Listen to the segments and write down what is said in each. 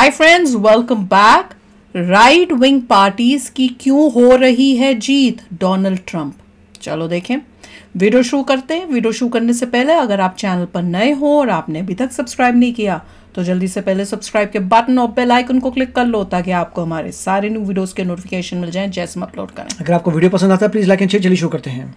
Hi friends, welcome back. Right wing parties की क्यों हो रही है जीत? Donald Trump. चलो देखें, वीडियो शुरू करते हैं। वीडियो शुरू करने से पहले अगर आप चैनल पर नए हो और आपने अभी तक सब्सक्राइब नहीं किया तो जल्दी से पहले सब्सक्राइब के बटन और बेल आइकन को क्लिक कर लो ताकि आपको हमारे सारे न्यू वीडियोस के नोटिफिकेशन मिल जाएं जैसे हम अपलोड करें। अगर आपको वीडियो पसंद आता है प्लीज लाइक एंड शेयर। चलिए शुरू करते हैं।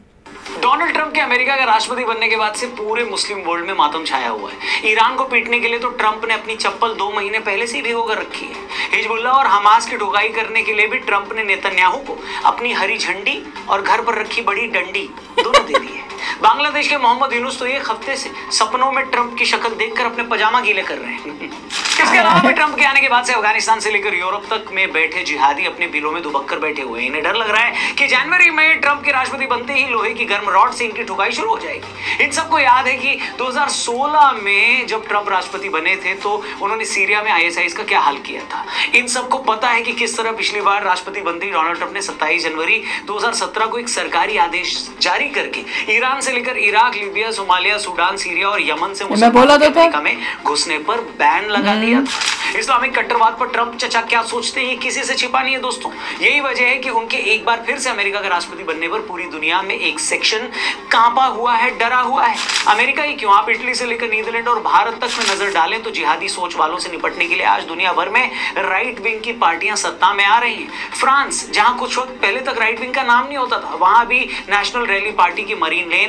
डोनाल्ड ट्रंप के अमेरिका का राष्ट्रपति बनने के बाद से पूरे मुस्लिम वर्ल्ड में मातम छाया हुआ है। ईरान को पीटने के लिए तो ट्रंप ने अपनी चप्पल 2 महीने पहले से ही भिगोकर रखी है। हिजबुल्लाह और हमास की ढुकाई करने के लिए भी ट्रंप ने नेतन्याहू को अपनी हरी झंडी और घर पर रखी बड़ी डंडी दोनों दे दी है। बांग्लादेश के मोहम्मद यूनुस तो एक हफ्ते से सपनों में ट्रंप की शक्ल देखकर अपने पजामा गीले कर रहे हैं। इसके अलावा ट्रंप के आने के बाद से अफगानिस्तान से लेकर यूरोप तक में बैठे जिहादी अपने बिलों में दुबक्कर बैठे हुए हैं। इन्हें डर लग रहा है कि जनवरी में ट्रंप के राष्ट्रपति बनते ही लोहे की गर्म रॉड से इनकी ठुकाई शुरू हो जाएगी। इन सबको याद है कि 2016 में जब ट्रंप राष्ट्रपति बने थे तो उन्होंने सीरिया में आईएसआईएस का क्या हाल किया था। इन सबको पता है कि किस तरह पिछली बार राष्ट्रपति बनते ही डोनाल्ड ट्रंप ने 27 जनवरी 2017 को एक सरकारी आदेश जारी करके ईरान से लेकर Iraq, Libya, Somalia, Sudan, Syria और यमन से अमेरिका में घुसने पर बैन लगा दिया था। इस्लामिक कट्टरवाद पर ट्रंप चचा क्या सोचते हैं किसी से छिपा नहीं है दोस्तों। यही वजह है कि उनके एक बार फिर से अमेरिका का राष्ट्रपति बनने पर पूरी दुनिया में एक सेक्शन कांपा हुआ है, डरा हुआ है। अमेरिका ही क्यों, आप इटली से लेकर नीदरलैंड और भारत तक में नजर डालें तो जिहादी सोच वालों से निपटने के लिए आज दुनिया भर में राइट विंग की पार्टियां सत्ता में आ रही हैं। फ्रांस, जहां कुछ वक्त पहले तक राइट विंग का नाम नहीं होता था, वहां भी नेशनल रैली पार्टी की मरीन लेन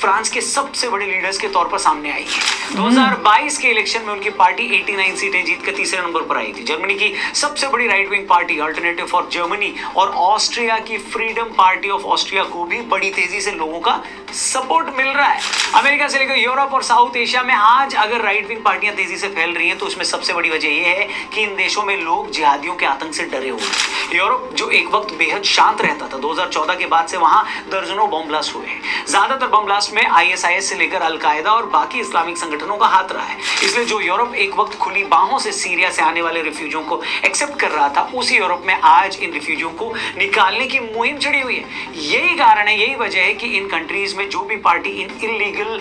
फ्रांस के सबसे बड़े लीडर्स के तौर पर सामने आई है। 2022 के इलेक्शन में उनकी पार्टी 89 सीटें जीतकर तीसरे नंबर पर आई थी। जर्मनी की सबसे बड़ी right wing party alternative for Germany और ऑस्ट्रिया की फ्रीडम पार्टी ऑफ ऑस्ट्रिया को भी बड़ी तेजी से लोगों का सपोर्ट मिल रहा है। अमेरिका से लेकर यूरोप और साउथ एशिया में आज अगर राइट विंग पार्टियां तेजी से फैल रही हैं तो उसमें सबसे बड़ी वजह यह है कि इन देशों में लोग जिहादियों के आतंक से डरे हुए हैं। यूरोप जो एक वक्त बेहद शांत रहता था, 2014 के बाद से वहां दर्जनों बम ब्लास्ट हुए हैं। ज्यादातर बम ब्लास्ट में आईएसआईएस से लेकर अलकायदा और बाकी इस्लामिक संगठनों का हाथ रहा है। इसलिए जो यूरोप एक वक्त खुली बाहों से सीरिया से आने वाले रिफ्यूजियों को एक्सेप्ट कर रहा था, उसी यूरोप में आज इन रिफ्यूजियों को निकालने की मुहिम छिड़ी हुई है। यही कारण है, यही वजह है कि इन कंट्रीज में जो भी पार्टी इन इलीगल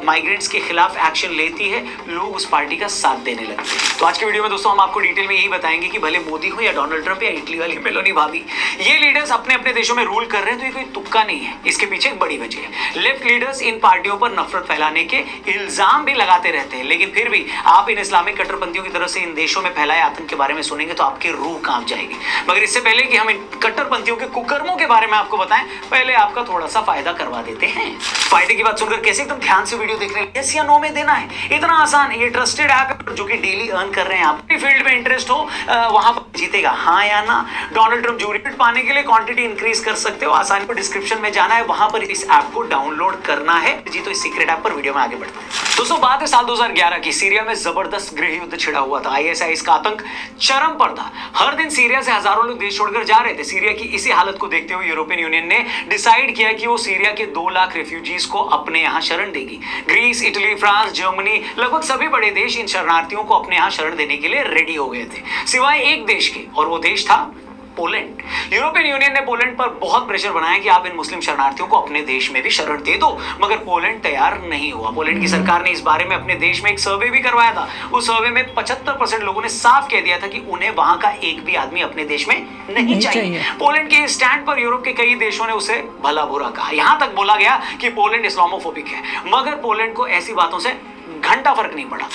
माइग्रेंट्स के खिलाफ एक्शन लेती है, लोग उस पार्टी का साथ देने लगते हैं। तो आज के वीडियो में दोस्तों हम आपको डिटेल में यही बताएंगे कि भले मोदी हो या डोनाल्ड ट्रंप या इटली वाली मेलोनी भाभी, ये लीडर्स अपने अपने देशों में रूल कर रहे हैं तो ये कोई तुक्का नहीं है। इसके पीछे एक बड़ी वजह है। लेफ्ट लीडर्स इन पार्टियों पर नफरत फैलाने के इल्जाम भी लगाते रहते हैं, लेकिन फिर भी आप इन इस्लामिक कट्टरपंथियों की तरफ से इन देशों में फैलाए आतंक के बारे में सुनेंगे तो आपकी रूह कांप जाएगी। मगर इससे पहले कि हम इन कट्टरपंथियों के कुकर्मों के बारे में आपको बताएं, पहले आपका थोड़ा सा फायदा करवा देते हैं। फायदे की बात सुनकर कैसे एकदम ध्यान से वीडियो देख रहे हैं, यस या नो में देना है, इतना आसान है। ये ट्रस्टेड ऐप है जो कि डेली अर्न कर रहे हैं। आप फील्ड में इंटरेस्ट हो वहां पर जीतेगा, हाँ या ना। डोनाल्ड ट्रंप जूरी पाने के लिए क्वांटिटी इंक्रीज कर सकते हो, आसानी पर डिस्क्रिप्शन में जाना है, वहां पर इस ऐप को डाउनलोड करना है। जी तो इस सीक्रेट ऐप पर वीडियो में आगे बढ़ते हैं। दोस्तों बात है साल 2011 की। सीरिया में जबरदस्त गृह युद्ध छिड़ा हुआ था। आईएसआईएस का आतंक चरम पर था। हर दिन सीरिया से हजारों लोग देश छोड़कर जा रहे थे। सीरिया की इसी हालत को देखते हुए यूरोपियन यूनियन ने डिसाइड किया कि वो सीरिया के 2 लाख रिफ्यूजीज को अपने यहां शरण देगी। ग्रीस, इटली, फ्रांस, जर्मनी, लगभग सभी बड़े देश इन शरणार्थियों को अपने यहां शरण देने के लिए रेडी हो गए थे, सिवाय एक देश के, और वो देश था पोलैंड। यूरोपियन यूनियन ने पोलैंड पर बहुत प्रेशर बनाया कि आप इन मुस्लिम शरणार्थियों को अपने देश में भी शरण दे दो, मगर पोलैंड तैयार नहीं हुआ। पोलैंड की सरकार ने इस बारे में अपने देश में एक सर्वे भी करवाया था। उस सर्वे में 75% लोगों ने साफ कह दिया था कि उन्हें वहां का एक भी आदमी अपने देश में नहीं चाहिए। पोलैंड के स्टैंड पर यूरोप के कई देशों ने उसे भला बुरा कहा। यहां तक बोला गया कि पोलैंड इस्लामोफोबिक है, मगर पोलैंड को ऐसी बातों से घंटा फर्क नहीं पड़ा।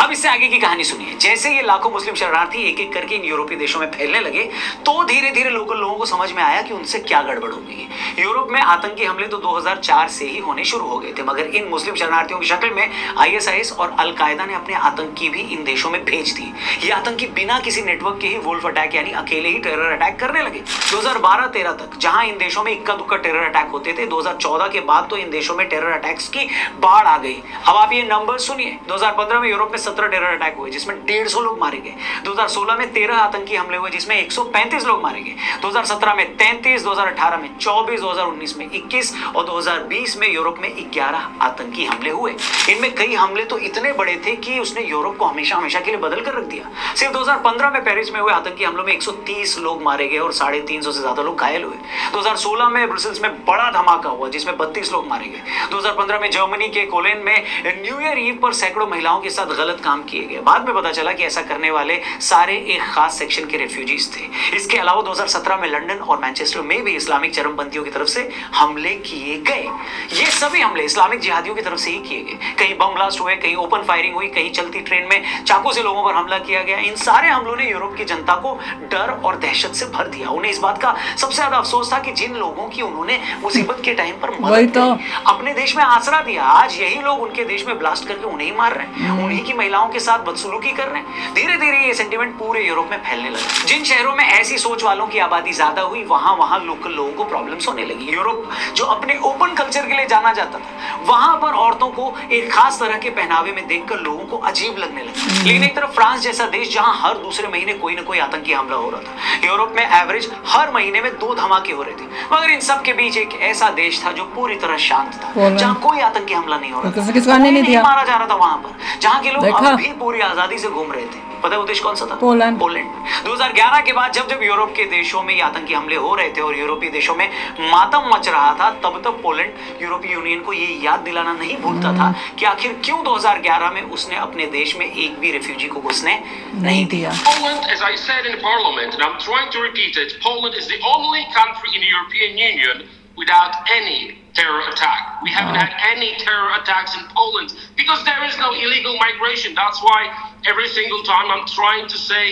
अब इससे आगे की कहानी सुनिए। जैसे ये लाखों मुस्लिम शरणार्थी एक एक करके इन यूरोपीय देशों में फैलने लगे तो धीरे धीरे लोकल लोगों को समझ में आया कि उनसे क्या गड़बड़ हो गई है। यूरोप में आतंकी हमले तो 2004 से ही होने शुरू हो गए थे, मगर इन मुस्लिम शरणार्थियों की शक्ल में आईएसआईएस और अलकायदा ने अपने आतंकी भी इन देशों में भेज दिए। ये आतंकी बिना किसी नेटवर्क के ही वुल्फ अटैक यानी अकेले ही टेरर अटैक करने लगे। 2012-13 तक जहां इन देशों में इक्का दुक्का टेरर अटैक होते थे, 2014 के बाद तो इन देशों में टेरर अटैक्स की बाढ़ आ गई। अब आप ये नंबर सुनिए। 2015 में यूरोप में 17 टेरर अटैक हुए जिसमें 150 लोग मारे गए। 2016 में 13 आतंकी हमले हुए जिसमें 135 लोग मारे गए। 2017 में 33, 2018 में 24, 2019 में 21 और 2020 में यूरोप में 11 आतंकी हमले हुए। इनमें कई हमले तो इतने बड़े थे कि उसने यूरोप को हमेशा हमेशा के लिए बदल कर रख दिया। सिर्फ 2015 में पेरिस में हुए आतंकी हमलों में 130 लोग मारे गए और 350 से ज्यादा लोग घायल हुए। 2016 में ब्रुसेल्स में बड़ा धमाका हुआ जिसमें 32 लोग मारे गए। 2015 में जर्मनी के कोलोन में न्यू ईयर ईव पर सैकड़ों महिलाओं के साथ गलत काम किए गए। बाद में पता चला कि ऐसा करने वाले सारे एक खास सेक्शन के रेफ्यूजीज थे। इसके अलावा 2017 में लंदन और मैनचेस्टर में भी इस्लामिक चरमपंथियों की तरफ से हमले किए गए। ये सभी हमले इस्लामिक जिहादियों की तरफ से ही किए गए। कहीं बम ब्लास्ट हुए, कहीं ओपन फायरिंग हुई, कहीं चलती ट्रेन में चाकू से लोगों पर हमला किया गया। इन सारे हमलों ने यूरोप की जनता को डर और दहशत से भर दिया। उन्हें इस बात का सबसे ज्यादा अफसोस था कि जिन लोगों की उन्होंने मुसीबत के टाइम पर मदद की, अपने देश में आसरा दिया, आज यही लोग उनके देश में ब्लास्ट करके उन्हें ही मार रहे हैं, उन्हीं की महिलाओं के साथ बदसलूकी कर रहे हैं। धीरे धीरे ये सेंटीमेंट पूरे यूरोप में फैलने लगा। जिन शहरों में ऐसी सोच वालों की आबादी ज्यादा हुई, वहां लोकल लोगों को प्रॉब्लम्स होने लगी। यूरोप जो अपने ओपन कल्चर के लिए जाना जाता था, वहां पर औरतों को एक खास तरह के पहनावे में देखकर लोगों को अजीब लगने लगा। लेकिन एक तरफ फ्रांस जैसा देश जहां हर दूसरे महीने कोई ना कोई आतंकी हमला हो रहा था, यूरोप में एवरेज हर महीने में 2 धमाके हो रहे थे। मगर इन सब के बीच एक ऐसा देश था जो पूरी तरह शांत था, जहां कोई आतंकी हमला नहीं हो रहा था, कोई नहीं मारा जा रहा था वहां पर, जहां के लोग अब भी पूरी आजादी से घूम रहे थे। पता है वो देश कौन सा था? पोलैंड। 2011 के बाद जब यूरोप के देशों में ये आतंकी हमले हो रहे थे और यूरोपीय देशों में मातम मच रहा था, तब पोलैंड यूरोपीय यूनियन को ये याद दिलाना नहीं भूलता था कि आखिर क्यों 2011 में उसने अपने देश में एक भी रेफ्यूजी को घुसने नहीं दिया। Poland, as I said in Parliament, and I'm trying to repeat it, Poland is the only country in the European Union without any terror attack. We haven't had any terror attacks in Poland because there is no illegal migration. That's why every single time I'm trying to say,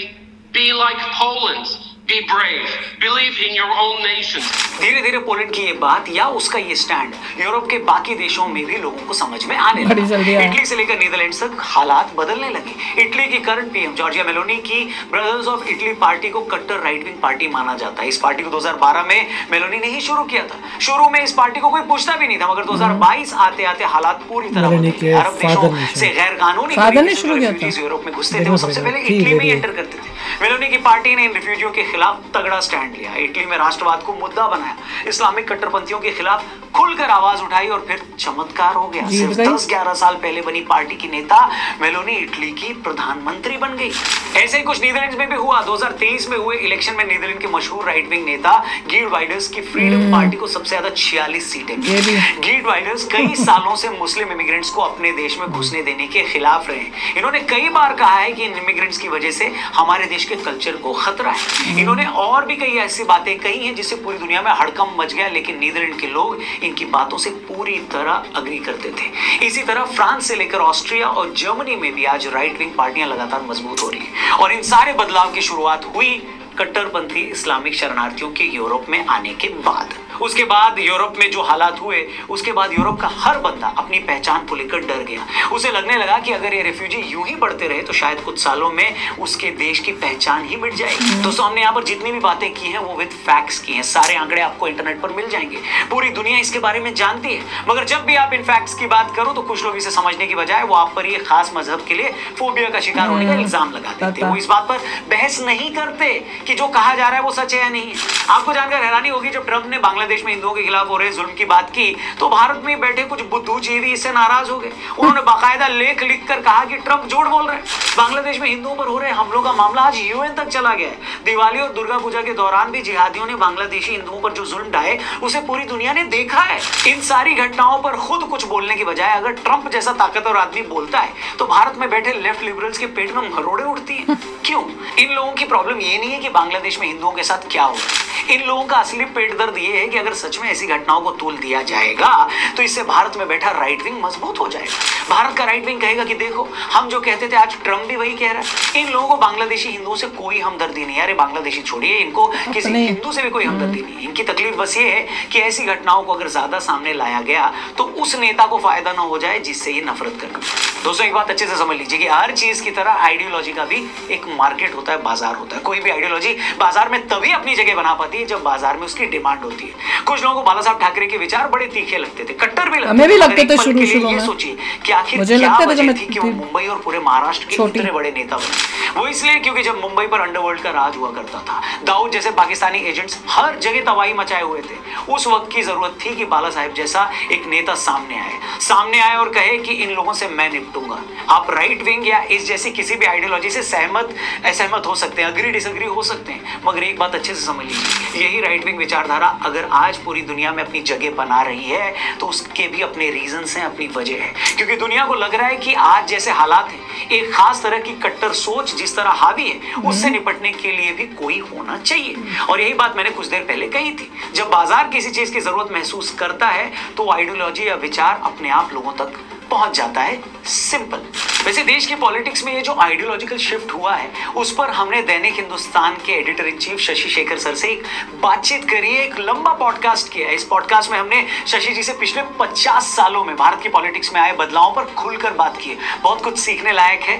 be like Poland. Be brave. Believe in your own nation. धीरे धीरे Poland की ये बात या उसका ये stand Europe के बाकी देशों में भी लोगों को समझ में आने लगा। इटली से लेकर नीदरलैंड्स तक हालात बदलने लगे। इटली की करंट पीएम जॉर्जिया मेलोनी की ब्रदर्स ऑफ इटली पार्टी को कट्टर राइट विंग पार्टी माना जाता है। इस पार्टी को 2012 में मेलोनी ने ही शुरू किया था। शुरू में इस पार्टी को कोई पूछता भी नहीं था, मगर 2022 आते आते हालात पूरी तरह बदल गए। अरब देशों से गैर कानूनी रिफ्यूजीज यूरोप में घुसते थे, वो सबसे पहले इटली में एंटर करते थे। मेलोनी की पार्टी ने इन रिफ्यूजियों के खिलाफ तगड़ा स्टैंड लिया, इटली में राष्ट्रवाद को मुद्दा बनाया, इस्लामिक कट्टरपंथियों के खिलाफ खुलकर आवाज उठाई और फिर चमत्कार हो गया। सिर्फ 10-11 साल पहले बनी पार्टी की नेता मेलोनी इटली की प्रधानमंत्री बन गई। ऐसे ही कुछ नीदरलैंड्स में भी हुआ। 2023 में हुए इलेक्शन में नीदरलैंड के मशहूर राइट विंग नेता गीर्ड वाइडर्स की फ्रीडम पार्टी को सबसे ज्यादा 46 सीटें मिली। गीर्ड वाइडर्स कई सालों से मुस्लिम इमिग्रेंट्स को अपने देश में घुसने देने के खिलाफ रहे। इन्होंने कई बार कहा है कि इन इमिग्रेंट्स की वजह से हमारे देश के कल्चर को खतरा है। इन्होंने और भी कई ऐसी बातें कही हैं जिससे पूरी दुनिया में हड़कंप मच गया, लेकिन नीदरलैंड के लोग इनकी बातों से पूरी तरह अग्री करते थे। इसी तरह फ्रांस से लेकर ऑस्ट्रिया और जर्मनी में भी आज राइट विंग पार्टियां लगातार मजबूत हो रही हैं। और इन सारे बदलाव की शुरुआत हुई कट्टरपंथी इस्लामिक शरणार्थियों के यूरोप में आने के बाद। उसके बाद यूरोप में जो हालात हुए, उसके बाद यूरोप का हर बंदा अपनी पहचान को लेकर डर गया। उसे लगने लगा कि अगर ये रेफ्यूजी यूं ही बढ़ते रहे तो शायद कुछ सालों में उसके देश की पहचान ही मिट जाएगी। दोस्तों, हमने यहाँ पर जितनी भी बातें की हैं वो विद फैक्ट्स की हैं। सारे आंकड़े आपको इंटरनेट पर मिल जाएंगे, पूरी दुनिया इसके बारे में जानती है। मगर जब भी आप इन फैक्ट्स की बात करो तो कुछ लोग इसे समझने की बजाय वो आप पर ये खास मजहब के लिए फोबिया का शिकार होने का इल्जाम लगा देते हैं। वो इस बात पर बहस नहीं करते कि जो कहा जा रहा है वो सच है या नहीं। आपको जानकर हैरानी होगी, जब ट्रंप ने बांग्लादेश में हिंदुओं के खिलाफ हो रहे जुल्म की बात की तो भारत में बैठे कुछ बुद्धिजीवी इससे नाराज हो गए। उन्होंने बाकायदा लेख लिखकर कहा कि ट्रंप झूठ बोल रहे हैं। बांग्लादेश में हिंदुओं पर हो रहे हमलों का मामला आज यूएन तक चला गया है। दिवाली और दुर्गा पूजा के दौरान भी जिहादियों ने बांग्लादेशी हिंदुओं पर जो जुल्म ढाए उसे पूरी दुनिया ने देखा है। इन सारी घटनाओं पर खुद कुछ बोलने की बजाय अगर ट्रंप जैसा ताकतवर आदमी बोलता है तो भारत में बैठे लेफ्ट लिबरल्स के पेट में मरोड़े उठती हैं। क्यों? इन लोगों की प्रॉब्लम ये नहीं है कि बांग्लादेश में हिंदुओं के साथ क्या हो रहा है। इन लोगों का असली पेट दर्द ये है कि अगर सच में ऐसी घटनाओं को तोल दिया जाएगा तो इससे भारत में बैठा राइट विंग मजबूत हो जाएगा। भारत का राइट विंग कहेगा कि देखो, हम जो कहते थे आज ट्रंप भी वही कह रहा है। इन लोगों को बांग्लादेशी हिंदुओं से कोई हमदर्दी नहीं है। अरे बांग्लादेशी छोड़िए, इनको किसी हिंदू से भी कोई हमदर्दी नहीं है। इनकी तकलीफ बस ये है कि ऐसी घटनाओं को अगर ज्यादा सामने लाया गया तो उस नेता को फायदा ना हो जाए जिससे ये नफरत करना। दोस्तों, एक बात अच्छे से समझ लीजिए कि हर चीज की तरह आइडियोलॉजी का भी एक मार्केट होता है, बाजार होता है। कोई भी आइडियोलॉजी बाजार में तभी अपनी जगह बना पाती है जब बाजार में उसकी डिमांड होती है। कुछ लोगों को बाला साहब ठाकरे के विचार बड़े तीखे लगते थे, कट्टर भी हमें भी लगते थे शुरू में। सोचिए कि आखिर क्या वजह थी कि वो मुंबई और पूरे महाराष्ट्र के इतने बड़े नेता बने। वो इसलिए क्योंकि जब मुंबई पर अंडरवर्ल्ड का राज हुआ करता था, दाऊद जैसे पाकिस्तानी एजेंट्स हर जगह तबाही मचाए हुए थे। उस वक्त की जरूरत थी कि बाला साहब जैसा एक नेता सामने आए और कहे कि इन लोगों से मैं निपटूंगा। आप राइट विंग या इस जैसी किसी भी आइडियोलॉजी से सहमत असहमत हो सकते हैं, अग्री डिसएग्री हो सकते हैं, मगर एक बात अच्छे से समझ लीजिए, यही राइट विंग विचारधारा अगर आज पूरी दुनिया में अपनी जगह बना रही है तो उसके भी अपने रीजंस हैं, अपनी वजह है। क्योंकि दुनिया को लग रहा है कि आज जैसे हालात हैं, एक खास तरह की कट्टर सोच जिस तरह हावी है, उससे निपटने के लिए भी कोई होना चाहिए। और यही बात मैंने कुछ देर पहले कही थी, जब बाजार किसी चीज की जरूरत महसूस करता है तो आइडियोलॉजी या विचार अपने आप लोगों तक पहुंच जाता है। सिंपल। वैसे देश की पॉलिटिक्स में ये जो आइडियोलॉजिकल शिफ्ट हुआ है, उस पर हमने दैनिक हिंदुस्तान के editor in chief Shashi Shekhar sir से एक बातचीत करी है, एक लंबा पॉडकास्ट किया है। इस पॉडकास्ट में हमने शशि जी से पिछले 50 सालों में भारत की पॉलिटिक्स में आए बदलावों पर खुलकर बात की है। बहुत कुछ सीखने लायक है,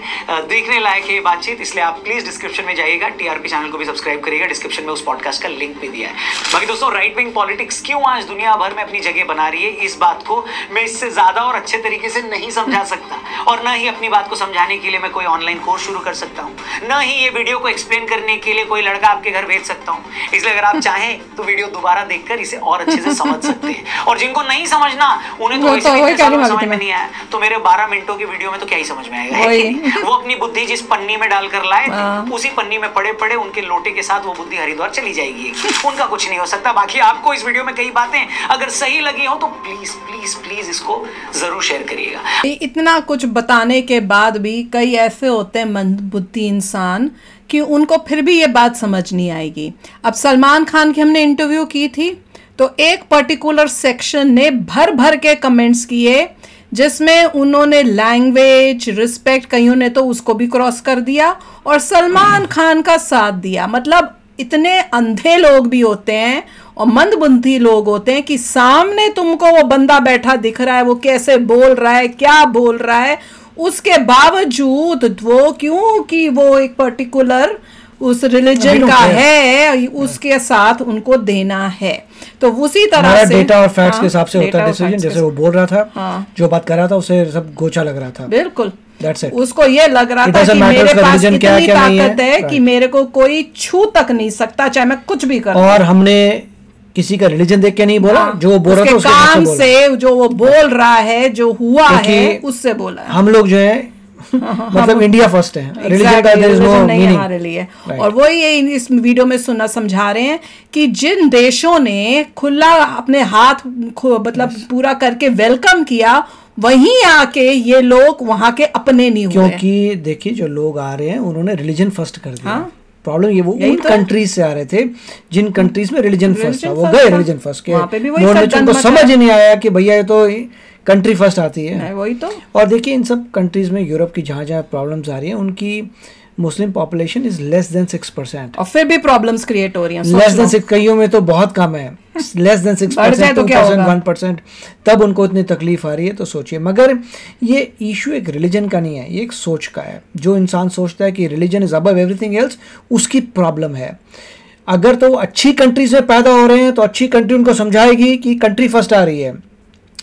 देखने लायक है ये बातचीत, इसलिए आप प्लीज डिस्क्रिप्शन में जाइएगा, टीआरपी चैनल को भी सब्सक्राइब करिएगा, डिस्क्रिप्शन में उस पॉडकास्ट का लिंक भी दिया है। बाकी दोस्तों, राइट विंग पॉलिटिक्स क्यों आज दुनिया भर में अपनी जगह बना रही है, इस बात को मैं इससे ज्यादा और अच्छे तरीके से नहीं समझा सकता, और ना ही अपनी बात को समझाने के लिए मैं कोई ऑनलाइन कोर्स शुरू कर सकता हूँ, ना ही ये वीडियो को एक्सप्लेन करने के लिए कोई लड़का आपके घर भेज सकता हूँ। इसलिए अगर आप चाहें तो वीडियो दोबारा देखकर इसे और अच्छे से समझ सकते हैं। और जिनको नहीं समझना, उन्हें तो वैसे भी समझ में नहीं आया, तो मेरे 12 मिनटों की वीडियो में तो क्या ही समझ में आएगा। वो अपनी बुद्धि जिस पन्नी में डालकर लाए थे, उसी पन्नी में पड़े पड़े उनके लोटे के साथ वो बुद्धि हरिद्वार चली जाएगी, उनका कुछ नहीं हो सकता। बाकी आपको इस वीडियो में कई बातें अगर सही लगी हो तो प्लीज प्लीज प्लीज इसको जरूर शेयर करिएगा। इतना कुछ बताने के बाद भी कई ऐसे होते हैं मंदबुद्धि इंसान कि उनको फिर भी ये बात समझ नहीं आएगी। अब सलमान खान की हमने इंटरव्यू की थी, तो एक पर्टिकुलर सेक्शन ने भर भर के कमेंट्स किए, जिसमें उन्होंने लैंग्वेज, रिस्पेक्ट, कईयों ने तो उसको भी क्रॉस कर दिया और सलमान खान का साथ दिया। मतलब इतने अंधे लोग भी होते हैं और मंदबुद्धि लोग होते हैं कि सामने तुमको वो बंदा बैठा दिख रहा है, वो कैसे बोल रहा है, क्या बोल रहा है, उसके बावजूद वो क्योंकि वो एक पर्टिकुलर उस रिलीजन का है, उसके साथ उनको देना है। तो उसी तरह से डेटा और फैक्ट्स के हिसाब से होता है डिसीजन। जैसे वो बोल रहा था, जो बात कर रहा था उसे सब गोचा लग रहा था। बिल्कुल, That's it. उसको ये लग रहा था कि मेरे पास इतनी ताकत है कि मेरे को कोई छू तक नहीं सकता, चाहे मैं कुछ भी करूं। और हमने किसी का रिलीजन देख के नहीं बोला, जो वो बोल रहा था उसके काम से, जो वो बोल रहा है, जो हुआ है, उससे बोला है। हम लोग जो है मतलब इंडिया फर्स्ट है, रिलीजन का देयर इज नो मीनिंग हमारे लिए। और वो ये इस वीडियो में समझा रहे हैं कि जिन देशों ने खुला अपने हाथ मतलब पूरा करके वेलकम किया, वहीं आके ये लोग वहां के अपने नहीं हुए। क्योंकि देखिए जो लोग आ रहे हैं उन्होंने रिलीजन फर्स्ट कर दिया। प्रॉब्लम ये वो उन कंट्रीज से आ रहे थे जिन कंट्रीज में रिलीजन फर्स्ट था, वो गए रिलीजन फर्स्ट के, उनको समझ ही नहीं आया कि भैया ये तो कंट्री फर्स्ट आती है। वही तो। और देखिए इन सब कंट्रीज में, यूरोप की जहाँ जहाँ प्रॉब्लम्स आ रही हैं, उनकी Muslim population is less than 6%, और फिर भी प्रॉब्लम्स क्रिएट हो रही हैं। लेस देन 6, कईयों में तो बहुत कम है, लेस देन 6%, 2%, 1%, तब उनको इतनी तकलीफ आ रही है। तो सोचिए, मगर ये इशू एक रिलीजन का नहीं है, ये एक सोच का है। जो इंसान सोचता है कि religion is above everything else, उसकी प्रॉब्लम है। अगर तो अच्छी कंट्रीज में पैदा हो रहे हैं तो अच्छी कंट्री उनको समझाएगी कि कंट्री फर्स्ट आ रही है,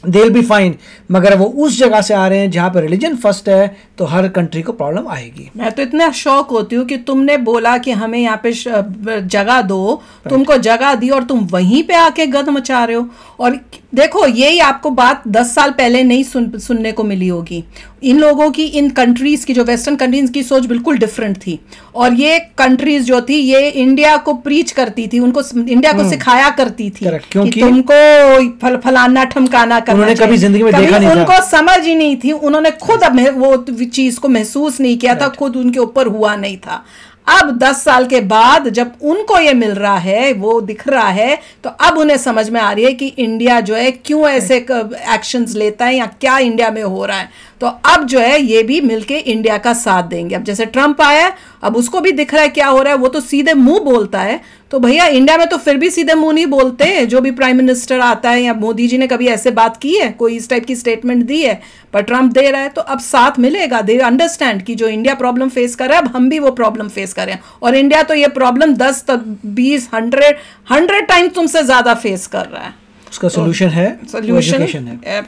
दे विल बी फाइन। मगर वो उस जगह से आ रहे हैं जहाँ पर रिलीजन फर्स्ट है, तो हर कंट्री को प्रॉब्लम आएगी। मैं तो इतना शौक होती हूँ कि तुमने बोला कि हमें यहाँ पे जगह दो, तुमको जगह दी और तुम वहीं पे आके गंद मचा रहे हो। और देखो, यही आपको बात 10 साल पहले नहीं सुनने को मिली होगी। इन लोगों की, इन कंट्रीज की, जो वेस्टर्न कंट्रीज की सोच बिल्कुल डिफरेंट थी। और ये कंट्रीज जो थी, ये इंडिया को प्रीच करती थी, उनको इंडिया को सिखाया करती थी कि तुमको फलाना ठमकाना करना। उन्होंने कभी जिंदगी में देखा नहीं था, उनको समझ ही नहीं थी, उन्होंने खुद वो चीज को महसूस नहीं किया था, खुद उनके ऊपर हुआ नहीं था। अब 10 साल के बाद जब उनको ये मिल रहा है, वो दिख रहा है, तो अब उन्हें समझ में आ रही है कि इंडिया जो है क्यों ऐसे एक्शंस लेता है या क्या इंडिया में हो रहा है। तो अब जो है ये भी मिलके इंडिया का साथ देंगे। अब जैसे ट्रम्प आया, अब उसको भी दिख रहा है क्या हो रहा है, वो तो सीधे मुंह बोलता है। तो भैया इंडिया में तो फिर भी सीधे मुंह नहीं बोलते। जो भी प्राइम मिनिस्टर आता है, या मोदी जी ने कभी ऐसे बात की है, कोई इस टाइप की स्टेटमेंट दी है, पर ट्रम्प दे रहा है, तो अब साथ मिलेगा। दे अंडरस्टैंड कि जो इंडिया प्रॉब्लम फेस कर रहा है, अब हम भी वो प्रॉब्लम फेस कर रहे हैं। और इंडिया तो ये प्रॉब्लम 10, 20, 100 टाइम तुमसे ज्यादा फेस कर रहा है। उसका सोल्यूशन है, एजुकेशन है।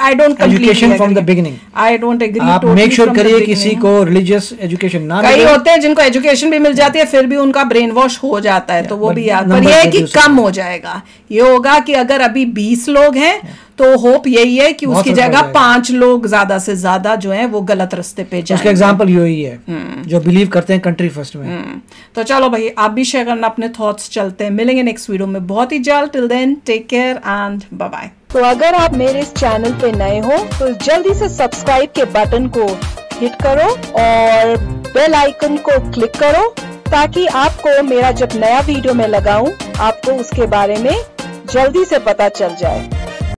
I don't education from the beginning. I don't agree। आप मेक श्योर करिए किसी को रिलीजियस एजुकेशन ना मिले। कई होते हैं जिनको एजुकेशन भी मिल जाती है, फिर भी उनका ब्रेन वॉश हो जाता है, तो वो भी याद। पर ये है कि कम हो जाएगा। ये होगा कि अगर अभी 20 लोग हैं तो होप यही है कि उसकी जगह 5 लोग ज्यादा से ज्यादा जो है वो गलत रास्ते पे जाएं। उसका एग्जांपल यही है जो बिलीव करते हैं कंट्री फर्स्ट में। तो चलो भाई, आप भी शेयर करना अपने थॉट्स। चलते हैं, मिलेंगे नेक्स्ट वीडियो में बहुत ही जल्द। Till then take care and bye bye. तो अगर आप मेरे इस चैनल पे नए हो तो जल्दी से सब्सक्राइब के बटन को हिट करो और बेल आइकन को क्लिक करो, ताकि आपको मेरा जब नया वीडियो मैं लगाऊं आपको उसके बारे में जल्दी से पता चल जाए।